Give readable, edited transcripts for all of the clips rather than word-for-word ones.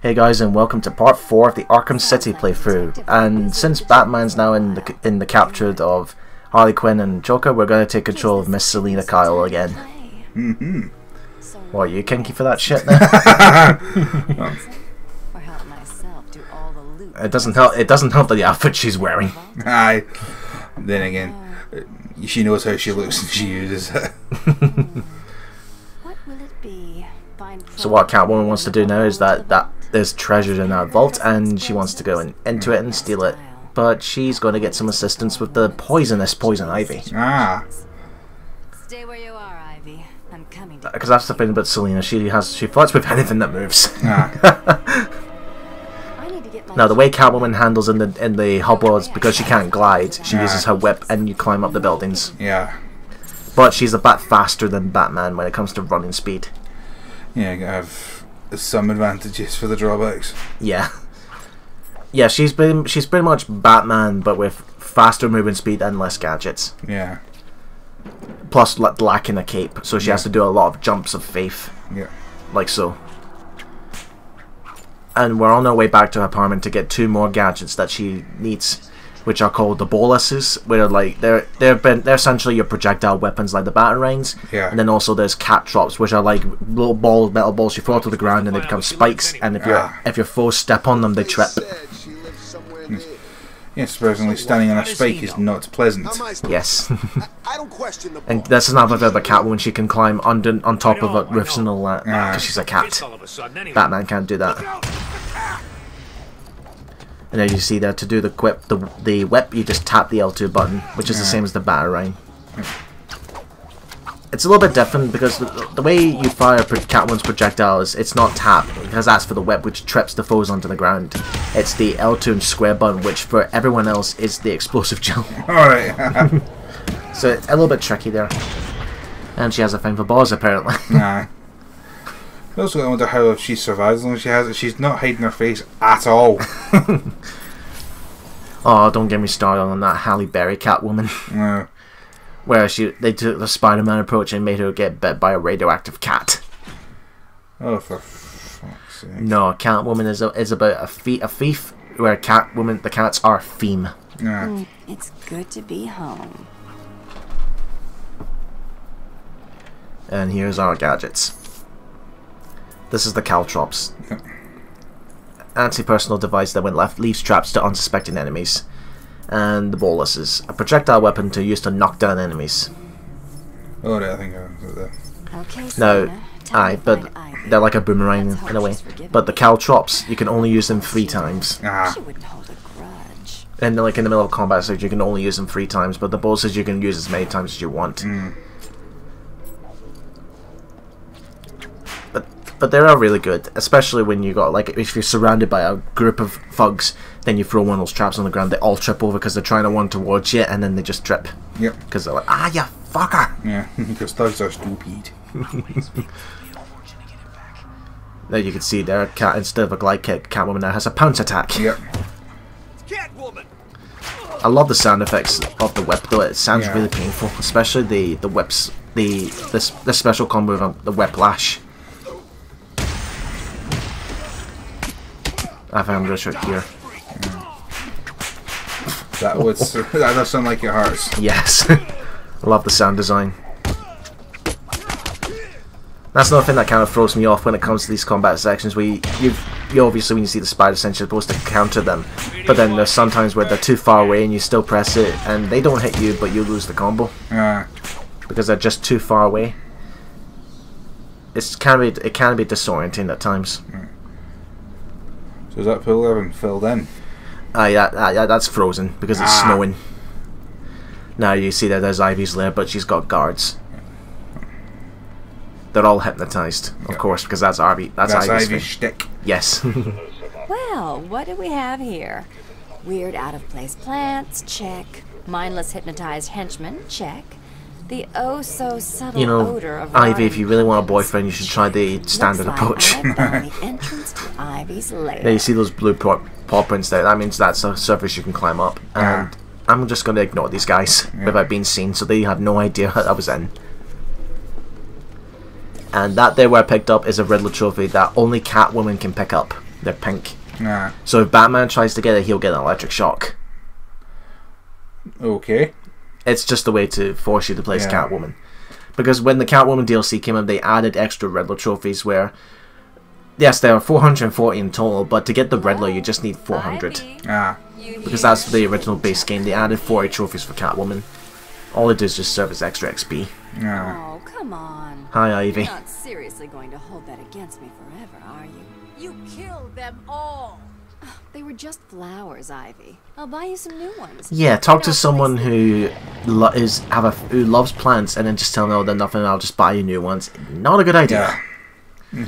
Hey guys, and welcome to part 4 of the Arkham City playthrough. And since Batman's now in the capture of Harley Quinn and Joker, we're going to take control of Miss Selina Kyle again. What, are you kinky for that shit now? It doesn't help. It doesn't help the outfit she's wearing. Aye. Then again, she knows how she looks and she uses it. So what Catwoman wants to do now is that there's treasures in that vault, and she wants to go into it and steal it. But she's going to get some assistance with the poisonous Poison Ivy. Ah. Stay where you are, Ivy. I'm coming. Because that's the thing about Selina. She fights with anything that moves. Ah. Now the way Catwoman handles in the hobbles, because she can't glide, she uses her whip and you climb up the buildings. Yeah. But she's a bit faster than Batman when it comes to running speed. Yeah, you have some advantages for the drawbacks. Yeah. Yeah, she's pretty much Batman, but with faster movement speed and less gadgets. Yeah. Plus lacking a cape, so she has to do a lot of jumps of faith. Yeah. Like so. And we're on our way back to her apartment to get 2 more gadgets that she needs, which are called the boluses, where like they're essentially your projectile weapons like the batarangs. Yeah. And then also there's cat drops, which are like little metal balls you throw to the ground and they become spikes, and if your foes step on them, they trip. Yes, personally, standing on a spike is not pleasant. Yes. And this is another bit of a Catwoman. She can climb on top of roofs and all that, because she's a cat. Batman can't do that. And then you see there, to do the whip, you just tap the L2 button, which is the same as the batarang. It's a little bit different because the way you fire Catwoman's projectiles, it's not tap, because that's for the whip, which trips the foes onto the ground. It's the L2 and square button, which for everyone else is the explosive jump. Alright. So it's a little bit tricky there. And she has a thing for balls, apparently. Nah. I also wonder how she survives as long as she has it. She's not hiding her face at all. Oh, don't get me started on that Halle Berry Catwoman. No. Where they took the Spider-Man approach and made her get bit by a radioactive cat. Oh, for fuck's sake. No, Catwoman is about a thief, where the cats are theme. Yeah. It's good to be home. And here's our gadgets. This is the Caltrops. Yep. Anti-personal device that when left leaves traps to unsuspecting enemies. And the boluses, a projectile weapon to use to knock down enemies. Oh, I think I was there. Okay, No, but they're like a boomerang in a way. But the Caltrops, you can only use them 3 times. Ah. She wouldn't hold a grudge. And like in the middle of combat stage, you can only use them 3 times. But the boluses you can use as many times as you want. But they are really good, especially when you got, like, if you're surrounded by a group of thugs, then you throw one of those traps on the ground, they all trip over because they're trying to run towards you, and then they just trip. Yep. Because they're like, ah, you fucker! Yeah, because thugs are stupid. Now you can see there, instead of a glide kick, Catwoman now has a pounce attack. Yep. I love the sound effects of the whip, though. It sounds really painful, especially the whips, the special combo of the whiplash. I think I'm going to shoot here. That does sound like it hurts. Yes. I love the sound design. That's another thing that kind of throws me off when it comes to these combat sections, where you obviously, when you see the spider sense, you're supposed to counter them. But then there's sometimes where they're too far away and you still press it, and they don't hit you, but you lose the combo. Because they're just too far away. It can be disorienting at times. So is that pool there been filled in? Yeah, that's frozen because it's snowing. Now you see that there's Ivy's lair, but she's got guards. They're all hypnotized, of course, because that's Ivy's shtick. Yes. Well, what do we have here? Weird out-of-place plants, check. Mindless hypnotized henchmen, check. The oh-so-subtle odor of Ivy, if you really want a boyfriend, you should try the standard approach. The entrance to Ivy's lair. There you see those blue paw prints there. That means that's a surface you can climb up. And I'm just going to ignore these guys without being seen, so they have no idea I was in. And that there where I picked up is a Riddler trophy that only Catwoman can pick up. They're pink. Nah. So if Batman tries to get it, he'll get an electric shock. Okay. It's just a way to force you to play as Catwoman. Because when the Catwoman DLC came out, they added extra Riddler trophies where, yes, there are 440 in total, but to get the Riddler, you just need 400. Ah. Because that's the original base game. They added 40 trophies for Catwoman. All it does is just serve as extra XP. Ah. Oh, come on. Hi, Ivy. You're not seriously going to hold that against me forever, are you? You killed them all. They were just flowers, Ivy. I'll buy you some new ones. Yeah, talk to someone who who loves plants and then just tell them, oh, they're nothing, I'll just buy you new ones. Not a good idea. Yeah.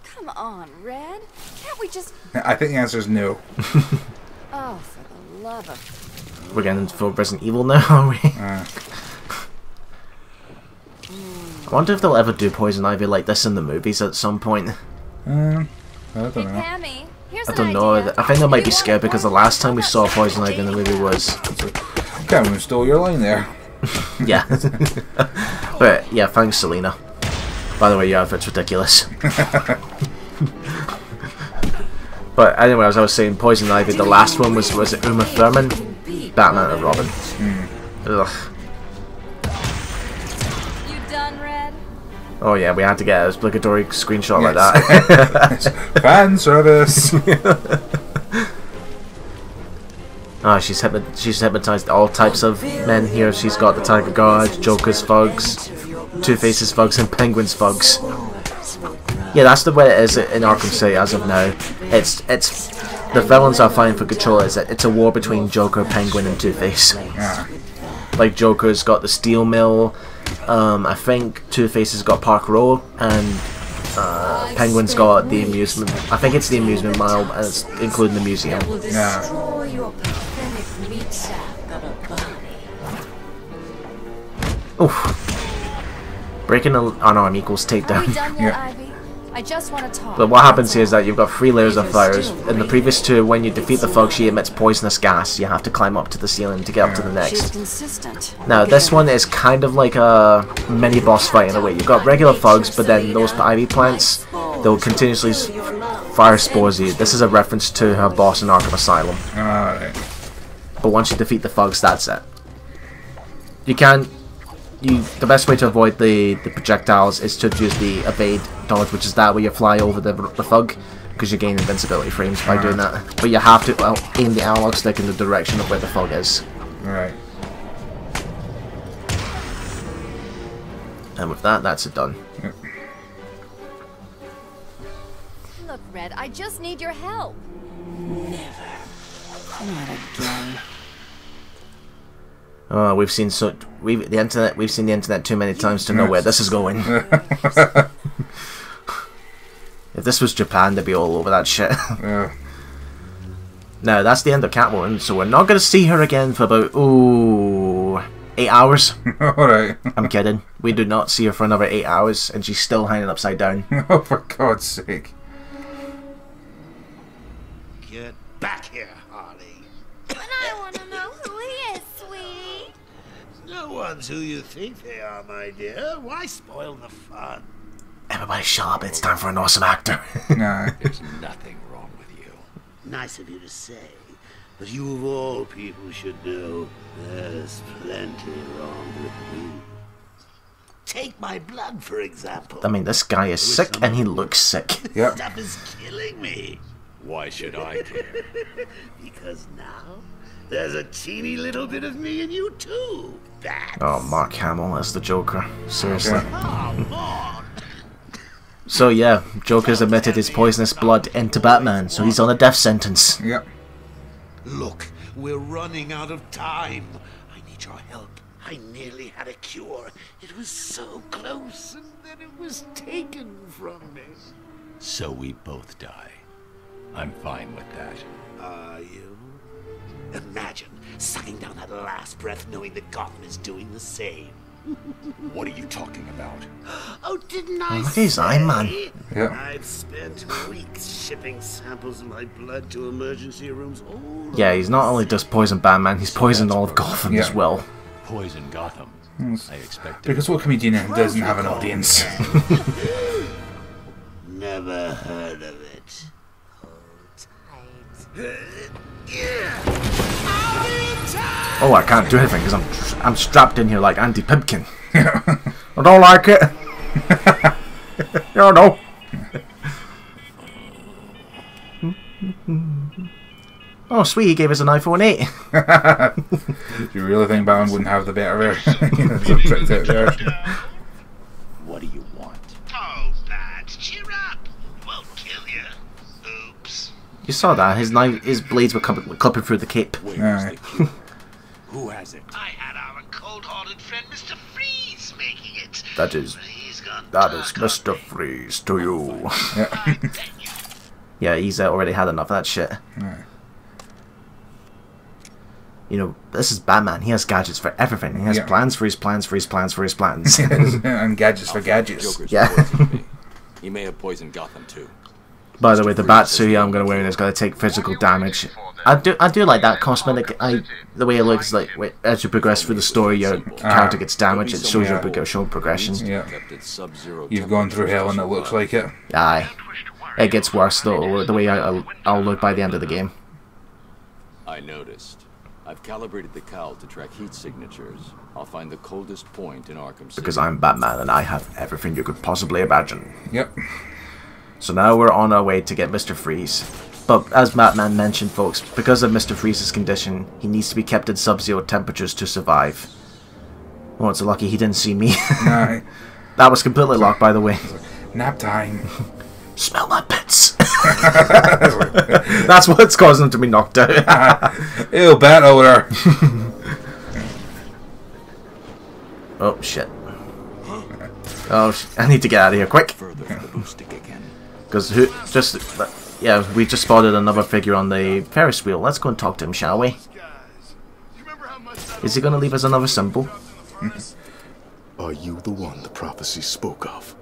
Come on, Red. Can't we just... I think the answer is no. Oh, for the love of... We're getting for Resident Evil now, are we? I wonder if they'll ever do Poison Ivy like this in the movies at some point. I don't Hey, know. Pammy, here's I don't know. I think they might be scared because the last time we saw Poison Ivy in the movie was... Catwoman stole your line there. Yeah. But, yeah, thanks, Selena. By the way, your outfit's ridiculous. But anyway, as I was saying, Poison Ivy, the last one was it Uma Thurman? Batman and Robin. Ugh. You done, Red? Oh yeah, we had to get a obligatory screenshot like that. Fan service. She's hypnotized all types of men here. She's got the Tiger Guard, Joker's thugs, Two-Face's thugs, and Penguin's thugs. Yeah, that's the way it is in Arkham City as of now. It's the villains are fighting for control. It's a war between Joker, Penguin, and Two-Face. Like Joker's got the Steel Mill. I think Two-Face has got Park Row, and Penguin's got the Amusement. I think it's the Amusement Mile, and it's including the museum. Oof. Breaking an arm equals takedown. Are we done yet, Ivy? I just want to talk. But what happens here is that you've got 3 layers of fires. In the previous 2, when you defeat the thug, she emits poisonous gas. You have to climb up to the ceiling to get up to the She's next. consistent. Now, this one is kind of like a mini-boss fight in a way. You've got regular thugs, but then those ivy plants, they'll continuously fire spores at you. This is a reference to her boss in Arkham Asylum. Alright. But once you defeat the thugs, that's it. You can't... the best way to avoid the projectiles is to use the evade dodge, which is that where you fly over the thug, because you gain invincibility frames by doing that. But you have to aim the analog stick in the direction of where the thug is. Right. And with that, that's it done. Yep. Look, Red, I just need your help. Never. Not again. Oh, we've seen the internet too many times to know where this is going. If this was Japan, they'd be all over that shit. Yeah. Now, that's the end of Catwoman, so we're not going to see her again for about, 8 hours. Alright. I'm kidding. We do not see her for another 8 hours, and she's still hanging upside down. Oh, for God's sake. Get back here, Harley. And I want to know who he is, sweetie. No one's who you think they are, my dear. Why spoil the fun? Everybody shut up, it's time for an awesome actor. Nah. There's nothing wrong with you. Nice of you to say, but you of all people should know there's plenty wrong with me. Take my blood, for example. I mean, this guy is sick, and he looks sick. Yep. Stuff is killing me. Why should I care? Because now there's a teeny little bit of me in you too. That's... Oh, Mark Hamill as the Joker. Seriously. Come on. So yeah, Joker's admitted his poisonous blood into Batman, so he's on a death sentence. Yep. Look, we're running out of time. I need your help. I nearly had a cure. It was so close, and then it was taken from me. So we both die. I'm fine with that. Are you? Imagine sucking down that last breath knowing that Gotham is doing the same. What are you talking about? Oh, didn't I Look at his eye, man. say? Yep. I've spent weeks shipping samples of my blood to emergency rooms all Yeah, he's not only just poisoned Batman, he's poisoned all of Gotham as Yeah. well. Poison Gotham. I expected. Because what comedian doesn't have an audience? Never heard of it. Oh, I can't do anything because I'm strapped in here like Andy Pipkin. I don't like it. No, no. Oh, sweet, he gave us an iPhone 8. Do you really think Batman wouldn't have the better version? What do you want? Oh, Bat, cheer up. Won't kill you. Oops. You saw that, his blades were clipping through the cape. Where's the cube? Who has it? I had our cold-hearted friend Mr. Freeze making it. That is Mr. Freeze to you. Yeah, he's already had enough of that shit. You know, this is Batman. He has gadgets for everything. He has plans for his plans for his plans for his plans. And gadgets for gadgets. Joker's Yeah. poisoned me. He may have poisoned Gotham too. By the way, the Batsuit I'm going to wear is going to take physical damage. I do like that cosmetic. The way it looks, like as you progress through the story, your character gets damaged. It shows your progression. Yeah. You've gone through hell and it looks like it. Aye. It gets worse though. The way I'll look by the end of the game. I noticed. I've calibrated the cowl to track heat signatures. I'll find the coldest point in Arkham City. Because I'm Batman and I have everything you could possibly imagine. Yep. So now we're on our way to get Mr. Freeze. But as Batman mentioned, folks, because of Mr. Freeze's condition, he needs to be kept at sub-zero temperatures to survive. Oh, it's lucky he didn't see me. Aye. That was completely locked, by the way. Nap time. Smell my pits. That's what's causing him to be knocked out. Ew, bat odor. Oh, shit. Oh, I need to get out of here, quick. Because yeah, we just spotted another figure on the Ferris wheel. Let's go and talk to him, shall we? Is he going to leave us another symbol? Are you the one the prophecy spoke of?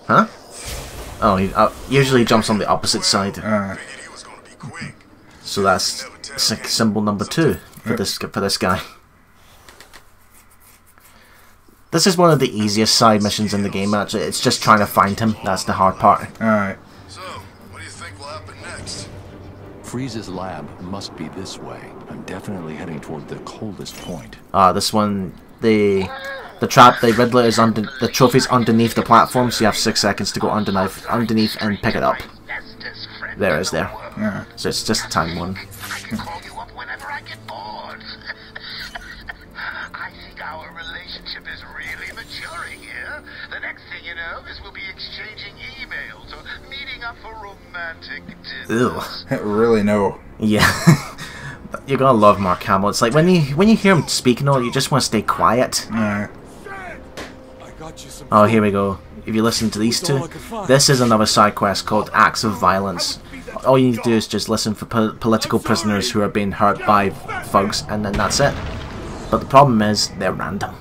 Huh? Oh, he usually jumps on the opposite side. So that's symbol number 2 for this guy. This is one of the easiest side missions in the game, actually. It's just trying to find him. That's the hard part. Alright. So, what do you think will happen next? Freeze's lab must be this way. I'm definitely heading toward the coldest point. This one, the Riddler is under the trophy's underneath the platform, so you have 6 seconds to go underneath and pick it up. There it is there. Yeah. So it's just time one. I can call you up whenever I get bored. I think our relationship is really maturing here. The next thing you know is we'll be exchanging emails or meeting up for romantic dinners. Ew. Really no. Yeah. You're gonna love Mark Hamill. It's like when you hear him speaking, you just want to stay quiet. Oh, here we go. If you listen to these two, this is another side quest called Acts of Violence. All you need to do is just listen for political prisoners who are being hurt by thugs, and then that's it. But the problem is, they're random.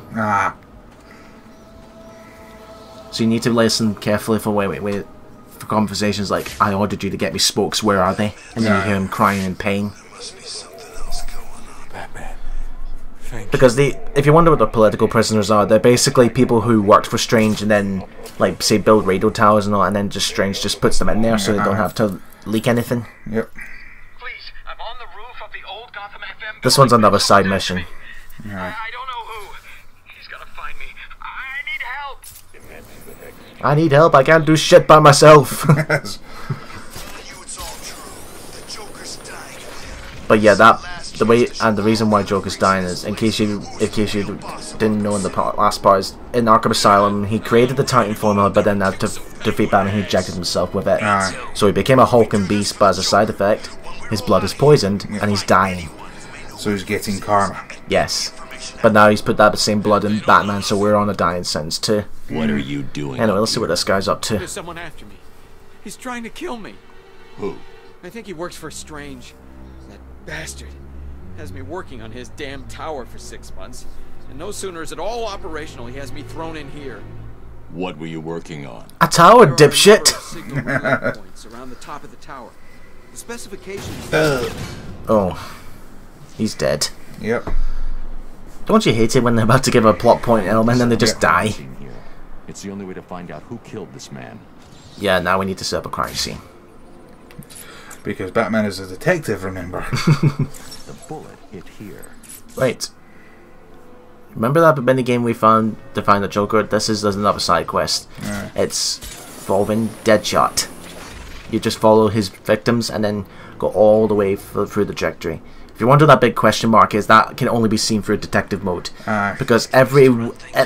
So you need to listen carefully for for conversations like, I ordered you to get me spokes, where are they? And then you hear him crying in pain. Because if you wonder what the political prisoners are, they're basically people who worked for Strange and then, like, say, build radio towers and all, and then just Strange just puts them in there so they don't have to leak anything. Yep. Please, I'm on the roof of the old Gotham FM. This one's another side mission. I don't know who. He's gotta find me. I need help. I need help, I can't do shit by myself. But yeah, the reason why Joker's dying is, in case you didn't know in the last part, is in Arkham Asylum he created the Titan formula, but then to defeat Batman he injected himself with it. So he became a hulking beast, but as a side effect, his blood is poisoned and he's dying. So he's getting karma. Yes, but now he's put that same blood in Batman, so we're on a dying sentence too. What are you doing? Anyway, let's see what this guy's up to. There's someone after me. He's trying to kill me. Who? I think he works for Strange. That bastard has me working on his damn tower for 6 months, and no sooner is it all operational, he has me thrown in here. What were you working on? A tower, There are a dipshit! number of signal relay points around the top of the tower. The specifications. Oh, he's dead. Yep. Don't you hate it when they're about to give a plot point element and they just die? It's the only way to find out who killed this man. Yeah, now we need to set up a crime scene. Because Batman is a detective, remember? The bullet hit here. Right. Remember that mini game we found to find the Joker? There's another side quest. It's involving Deadshot. You just follow his victims and then go all the way through the trajectory. If you wonder that big question mark is, that can only be seen through detective mode. Because at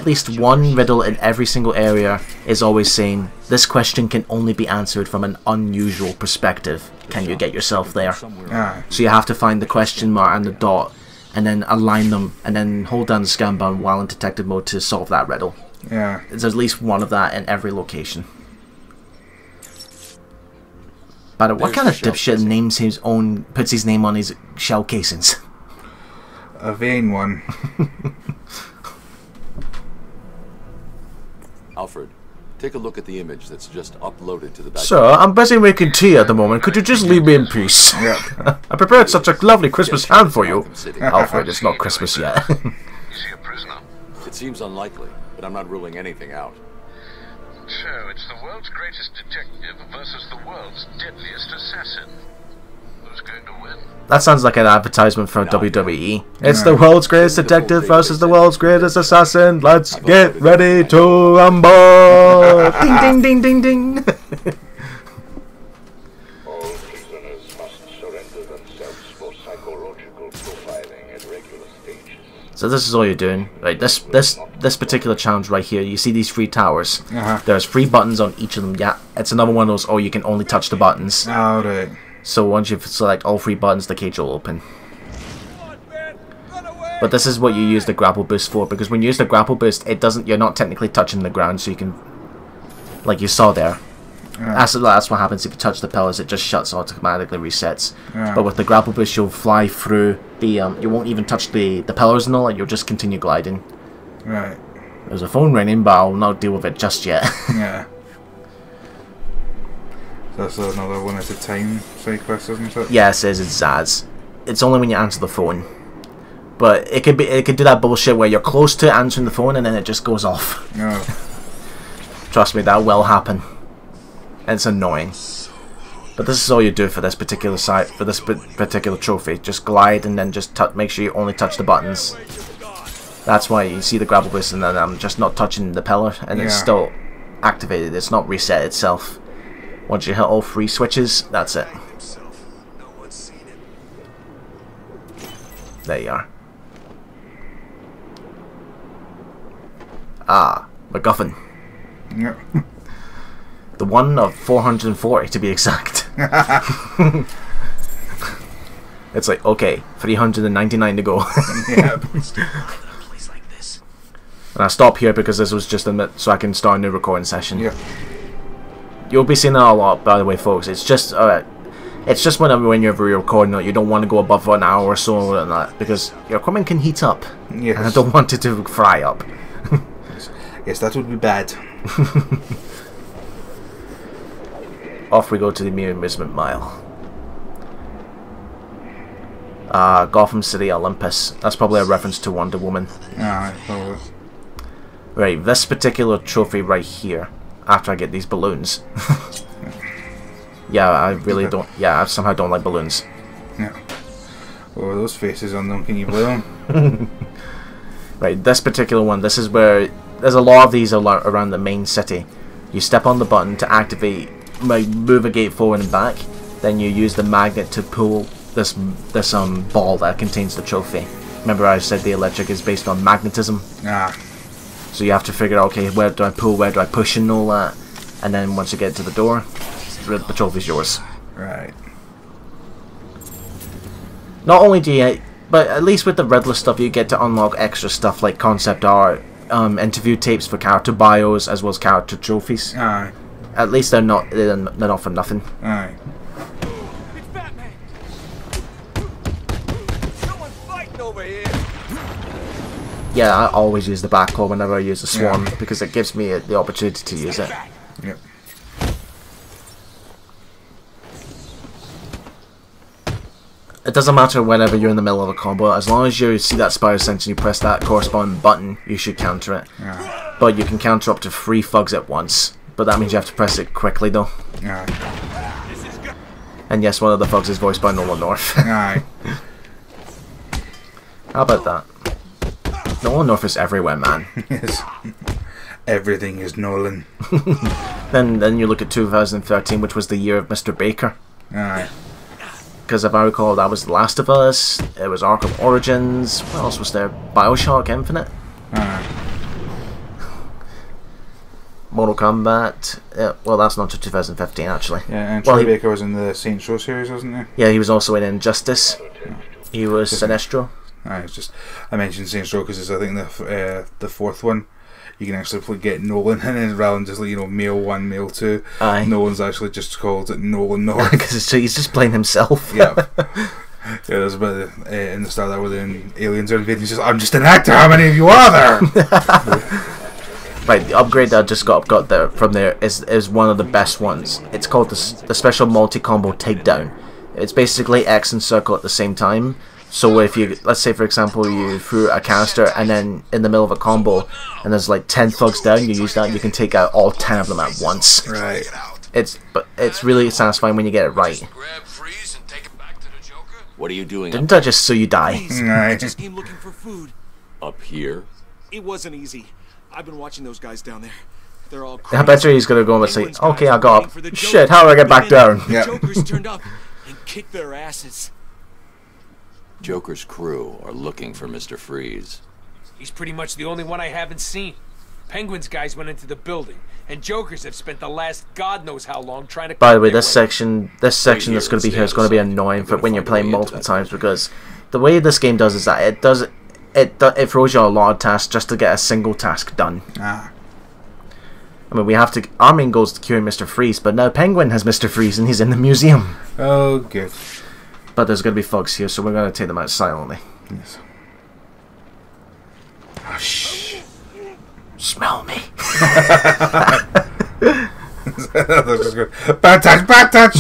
least one riddle in every single area is always saying, this question can only be answered from an unusual perspective. Can you get yourself there? So you have to find the question mark and the dot, and then align them, and then hold down the scan button while in detective mode to solve that riddle. There's at least one of that in every location. But what kind of dipshit puts his name on his shell casings? A vain one. Alfred, take a look at the image that's just uploaded to the back. Sir, I'm busy making tea at the moment. Could you just leave me in peace? I prepared such a lovely Christmas hand for you. Alfred, it's not Christmas yet. Is he a prisoner? It seems unlikely, but I'm not ruling anything out. So, it's the world's greatest detective versus the world's deadliest assassin. Who's going to win? That sounds like an advertisement for WWE. It's the world's greatest detective versus the world's greatest assassin. Let's get ready to rumble! Ding, ding, ding, ding, ding! All prisoners must surrender themselves for psychological profiling at regular stages. So this is all you're doing. Right, this particular challenge right here, you see these 3 towers. There's 3 buttons on each of them. Yeah, it's another one of those, you can only touch the buttons. Alright. So once you select all 3 buttons, the cage will open. But this is what you use the grapple boost for, because when you use the grapple boost, you're not technically touching the ground, so you can, like you saw there. That's what happens if you touch the pillars, it just shuts, automatically resets. But with the grapple boost, you'll fly through the, you won't even touch the pillars and all that, you'll just continue gliding. Right. There's a phone ringing, but I'll not deal with it just yet. Yeah. That's another one at a time side quest, isn't it? Yeah, it says it's Zaz. It's only when you answer the phone. But it could do that bullshit where you're close to answering the phone and then it just goes off. Trust me, that will happen. And it's annoying. But this is all you do for this particular site, for this particular trophy. Just glide and then just make sure you only touch the buttons. That's why you see the grapple boost and then I'm just not touching the pillar and it's still activated. It's not reset itself. Once you hit all 3 switches, that's it. There you are. Ah, MacGuffin. Yep. The one of 440 to be exact. It's like, okay, 399 to go. Yep. And I stop here because this was just a minute so I can start a new recording session. Yep. You'll be seeing that a lot, by the way, folks. It's just when you're recording it, you don't want to go above an hour or so and that, because your equipment can heat up. Yes. And I don't want it to fry up. Yes, that would be bad. Off we go to the Amusement Mile. Gotham City, Olympus. That's probably a reference to Wonder Woman. Probably. Right, this particular trophy right here, after I get these balloons. Yeah, I really don't. Yeah, I somehow don't like balloons. Yeah. Oh, those faces on them, can you blow them? Right, this particular one, this is where there's a lot of these around the main city. You step on the button to activate, move a gate forward and back. Then you use the magnet to pull this ball that contains the trophy. Remember I said the electric is based on magnetism? So you have to figure out, okay, where do I pull, where do I push and all that. And then once you get to the door, the trophy's yours. Right. Not only do you, but at least with the Riddler stuff, you get to unlock extra stuff like concept art, interview tapes for character bios, as well as character trophies. At least they're not for nothing. Aye. It's Batman! Someone's fighting over here! Yeah, I always use the backclaw whenever I use the swarm because it gives me the opportunity to use it. Yep. It doesn't matter whenever you're in the middle of a combo, as long as you see that spider sense and you press that corresponding button, you should counter it. But you can counter up to 3 thugs at once, but that means you have to press it quickly though. And yes, one of the thugs is voiced by Nolan North. Aye. How about that? Nolan North is everywhere, man. Yes. Everything is Nolan. Then you look at 2013, which was the year of Mr. Baker. Aye. Because if I recall, that was The Last of Us, it was Arkham Origins, what else was there? Bioshock Infinite? Aye. Mortal Kombat, well that's not to 2015 actually. Yeah, and well, Troy Baker was in the Saints Row series, wasn't he? Yeah, he was also in Injustice. He was Sinestro. It's just, I mentioned Saints Row because it's I think the fourth one. You can actually get Nolan in it rather than just like, you know, male 1, male 2. Aye. Nolan's actually just called it Nolan North. Because he's just playing himself. Yeah. Yeah, there's a bit in the start that where the aliens are invading. He says, "I'm just an actor. How many of you are there?" Right, the upgrade that I just got there from there is one of the best ones. It's called the special multi-combo takedown. It's basically X and circle at the same time. So if you, let's say for example, you threw a canister and then in the middle of a combo, and there's like 10 thugs down, you use that, you can take out all 10 of them at once. Right. It's really satisfying when you get it right. What are you doing? Didn't I just so you die? Right. I just came looking for food. Up here? It wasn't easy. I've been watching those guys down there. They're all I bet you he's gonna go and say, Penguin's "Okay, guys I got waiting for the up. Joker. Shit, how do I get back down?" The Yeah. Jokers turned up and kicked their asses. Joker's crew are looking for Mr. Freeze. He's pretty much the only one I haven't seen. Penguin's guys went into the building, and Jokers have spent the last God knows how long trying to... By the way, this section that's going to be here is going to be annoying for when you're playing multiple times, because the way this game does is that it throws you a lot of tasks just to get a single task done. Ah. I mean, our main goal is to cure Mr. Freeze, but now Penguin has Mr. Freeze and he's in the museum. Oh, good. But there's going to be thugs here, so we're going to take them out silently. Yes. Oh, shh. Smell me. That's just good. Bad touch, bad touch.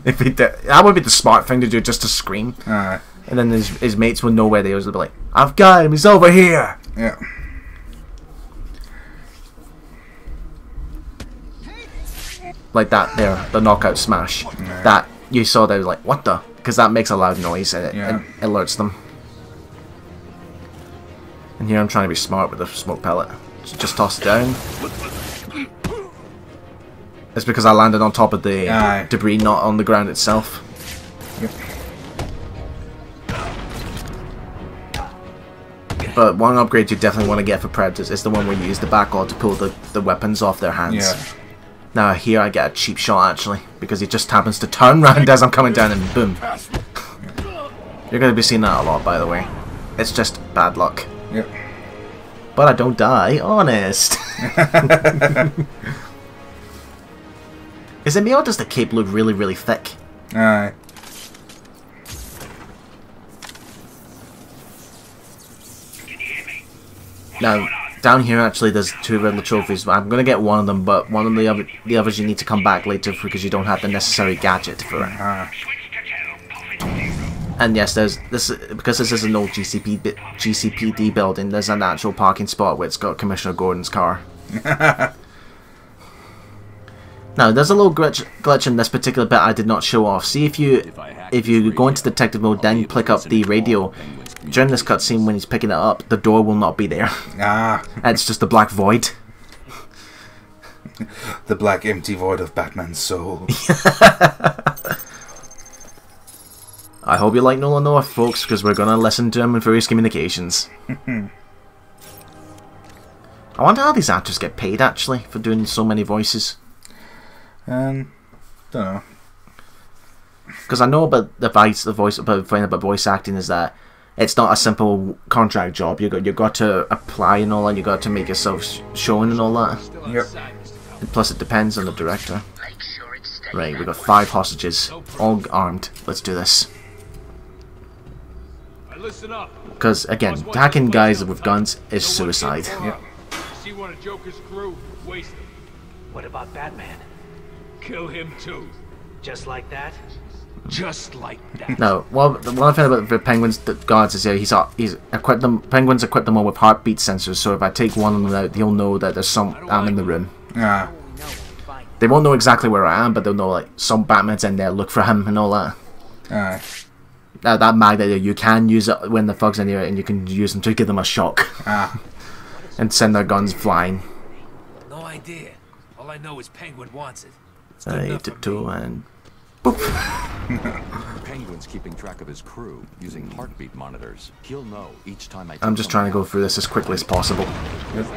If he did, that would be the smart thing to do, just to scream. Aye. And then his mates would know where they was. They'd be like, "I've got him. He's over here." Yeah. Like that there, the knockout smash. Yeah. That you saw, they were like, "What the?" Because that makes a loud noise and it alerts them. And here I'm trying to be smart with the smoke pellet. Just toss it down. It's because I landed on top of the debris, not on the ground itself. Yep. But one upgrade you definitely want to get for Predators is the one where you use the backall to pull the weapons off their hands. Yeah. Now here I get a cheap shot actually, because he just happens to turn round as I'm coming down and boom. You're going to be seeing that a lot, by the way. It's just bad luck. Yep. But I don't die, honest. Is it me or does the cape look really, really thick? Aye. Now, down here actually there's 2 Riddler trophies. I'm going to get one of them, but one of the others you need to come back later because you don't have the necessary gadget for it. And yes, because this is an old GCPD building, there's an actual parking spot where it's got Commissioner Gordon's car. Now, there's a little glitch in this particular bit I did not show off. See, if you go into detective mode, then click up the radio, during this cutscene when he's picking it up, the door will not be there. Ah. It's just a black void. The black empty void of Batman's soul. I hope you like Nolan North, folks, because we're going to listen to him in various communications. I wonder how these actors get paid, actually, for doing so many voices. Don't know. Because I know about about voice acting is that it's not a simple contract job. You got to apply and all that. You got to make yourself shown and all that. Yep. And plus, it depends on the director. Right, we got 5 hostages, all armed. Let's do this. Because again, attacking guys with guns is suicide. Yep. See one of Joker's crew, waste him. What about Batman? Kill him too. Just like that? Just like that. No, well, the one thing about the Penguin's guards is he's equipped them. Penguins equip them all with heartbeat sensors, so if I take one of them out, he'll know that there's I'm in the room. Ah. They won't know exactly where I am, but they'll know, like, some Batman's in there, look for him and all that. Aye. That magnet, you can use it when the fog's in here, and you can use them to give them a shock. Ah. And send their guns flying. No idea. All I know is Penguin wants it. It's good I enough did for too, me. and boop. Penguin's keeping track of his crew using heartbeat monitors. He'll know each time I I'm just trying to go through this as quickly as possible. Yep.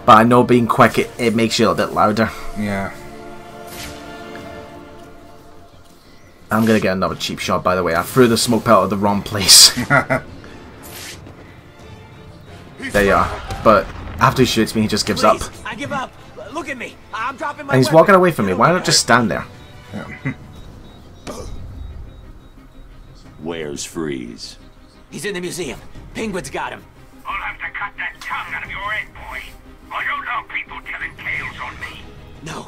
But I know being quick, it makes you a little bit louder. Yeah. I'm gonna get another cheap shot, by the way. I threw the smoke pellet at the wrong place. There you are. But after he shoots me, he just gives up. I give up. Look at me. I'm dropping my And he's weapon. walking away from me. Why not just stand there? Yeah. Where's Freeze? He's in the museum. Penguin's got him. I'll have to cut that tongue out of your head, boy. I don't know people telling tales on me. No.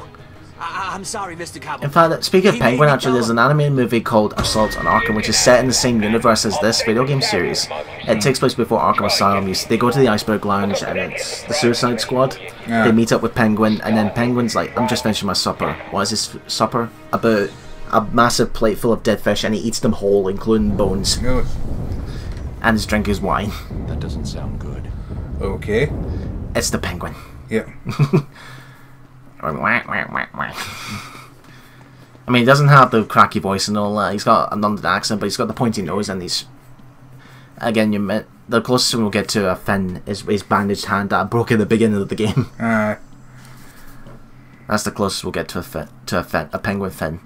I'm sorry, Mr. Cabo. In fact, speaking of Penguin, actually, there's an animated movie called Assault on Arkham, which is set in the same universe as this video game series. It takes place before Arkham Asylum. They go to the Iceberg Lounge, and it's the Suicide Squad. Yeah. They meet up with Penguin, and then Penguin's like, I'm just finishing my supper. What is this supper? About a massive plate full of dead fish, and he eats them whole, including bones. Good. And his drink is wine. That doesn't sound good. Okay. It's the Penguin. Yep. I mean, he doesn't have the cracky voice and all that. He's got a London accent, but he's got the pointy nose, and he's... Again, the closest we'll get to a fin is his bandaged hand that I broke in the beginning of the game. That's the closest we'll get to a penguin fin.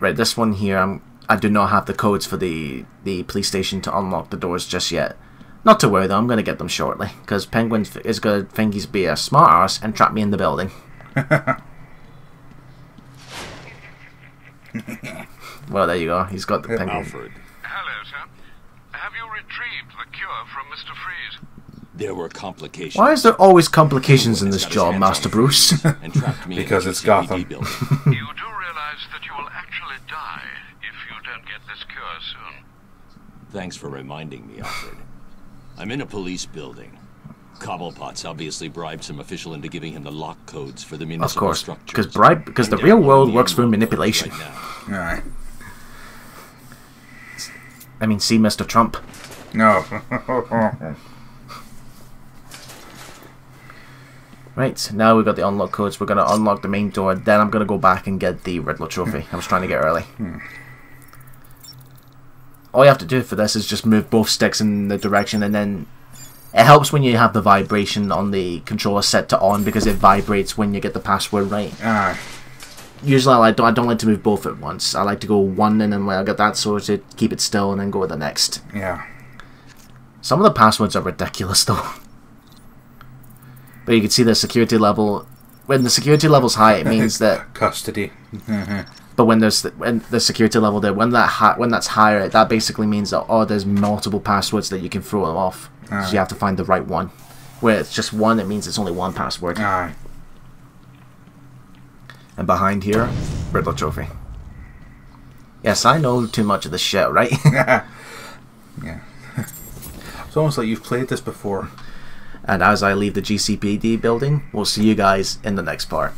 Right, this one here, I do not have the codes for the police station to unlock the doors just yet. Not to worry though, I'm going to get them shortly, because Penguin is going to think he's be a smart arse and trap me in the building. Well, there you go, he's got the Penguin. Alfred. Hello, sir. Have you retrieved the cure from Mr. Freeze? There were complications. Why is there always complications in this job, Master Bruce? Because it's Gotham. You do realize that you will actually die if you don't get this cure soon. Thanks for reminding me, Alfred. I'm in a police building. Cobblepot's obviously bribed some official into giving him the lock codes for the municipal structures. Of course, because the real world works through manipulation. Right. I mean, see Mr. Trump. No. Right, now we've got the unlock codes. We're going to unlock the main door. Then I'm going to go back and get the Riddler trophy. I was trying to get early. All you have to do for this is just move both sticks in the direction, and then it helps when you have the vibration on the controller set to on, because it vibrates when you get the password right. Usually I don't like to move both at once. I like to go one, and then when I get that sorted, keep it still, and then go to the next. Yeah. Some of the passwords are ridiculous though. But you can see the security level. When the security level's high, it means that custody. But when there's the security level there, when that's higher, that basically means that there's multiple passwords that you can throw them off. So you have to find the right one. Where it's just one, it means it's only one password. And behind here, Riddler trophy. Yes, I know too much of this shit, right? Yeah. It's almost like you've played this before. And as I leave the GCPD building, we'll see you guys in the next part.